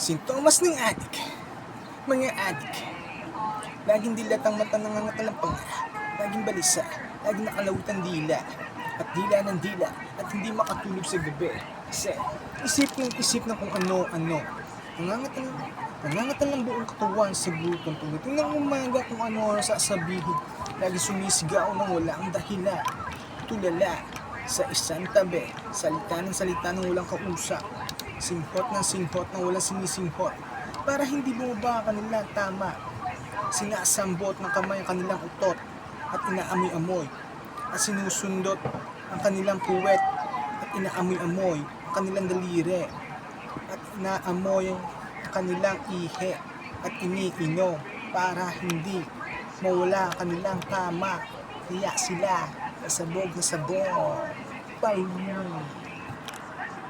Sintomas ng adik. Mga adik. Laging dilat ang mata ng panga. Laging balisa. Laging nakalawit ang dila. At dila ng dila. At hindi makatulog sa gabi. Kasi isip yung isip na kung ano-ano. Nangangatan ng buong katawan sa gutom. Tumiting ng umaga kung ano ang sasabihin. Lagi sumisigaw nang wala ang dahilan. Tulala sa isang tabi. Salita ng salita ng walang kausap. Singhot ng singhot ng walang sinisinghot. Para hindi bumaba ang kanilang tama. Sinasambot ng kamay ang kanilang utot. At inaamoy-amoy. At sinusundot ang kanilang puwet. At inaamoy-amoy ang kanilang daliri. At inaamoy ang kanilang ihe. At iniinom para hindi mawala ang kanilang tama. Kaya sila sabog na sabog. Bye.